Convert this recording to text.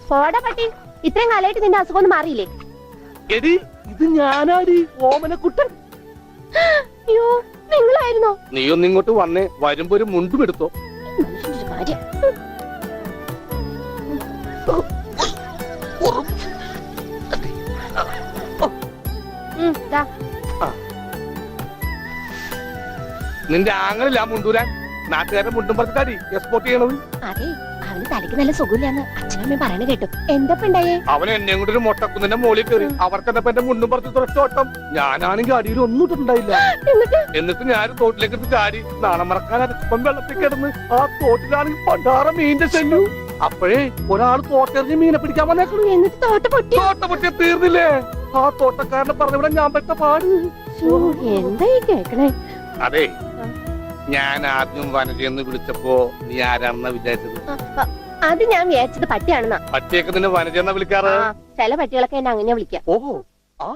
പോടാ പട്ടി, ഇത്രയും കാലമായിട്ട് നിന്റെ അസുഖം ഒന്നും മാറിയില്ലേ? എടി ഇത് ഞാനാടി, ഓമനക്കുട്ടൻ. അയ്യോ, നിങ്ങളായിരുന്നോ? നീ ഒന്ന് ഇങ്ങോട്ട് വന്നേ, വരുമ്പോ ഒരു മുണ്ടും എടുത്തോ. മനുഷ്യന്റെ കാര്യം. ദാ. നിന്റെ ആങ്ങളില്ല മുണ്ടൂരാൻ, നാട്ടുകാരുടെ മുണ്ടും പറഞ്ഞിട്ടാടി എക്സ്പോർട്ട് ചെയ്യണത്. അതെ, അവന് തലയ്ക്ക് നല്ല സുഖമില്ലാന്ന് അച്ഛനമ്മയും പറയണ കേട്ടു. എന്തപ്പണ്ടായേ? അവൻ എന്നെ കൊണ്ട് ഒരു മൊട്ടക്കുന്നിന്റെ മോളിൽ കയറി, അവർക്കെന്നപ്പോ എന്റെ മുണ്ടും പറിച്ച് തുറച്ചോട്ടം. ഞാനാണെങ്കിൽ അടിയിൽ ഒന്നും ഇട്ടിട്ടുണ്ടായില്ല. എന്നിട്ട് ഞാൻ തോട്ടിലേക്ക് എടുത്ത് ചാടി, നാണം മറക്കാൻ അരപ്പം വെള്ളത്തിൽ കിടന്ന് ആ തോട്ടിലാണെങ്കിൽ പണ്ടാറ മീനിന്റെ ചെല്ലു. അപ്പോഴേ ഒരാൾ തോട്ടെറിഞ്ഞ് മീനെ പിടിക്കാൻ വന്നേക്കണു. എന്നിട്ട് തോട്ട പൊട്ടിയ തീർന്നില്ലേ? ആ തോട്ടക്കാരനെ പറഞ്ഞവിടെ ഞാൻ പെട്ട പാട്. എന്തായി കേക്കണേ? അതെ, ഞാൻ ആദ്യം വനജയെന്ന് വിളിച്ചപ്പോ നീ ആരാണെന്നാ വിചാരിച്ചത്? അത് ഞാൻ വിചാരിച്ചത് പട്ടിയാണെന്നാ. പട്ടിയൊക്കെ നിന്നെ വനജയെന്നാ വിളിക്കാറ്? ചില പട്ടികളൊക്കെ എന്നെ അങ്ങനെയാ വിളിക്കാം. ഓഹോ, ആ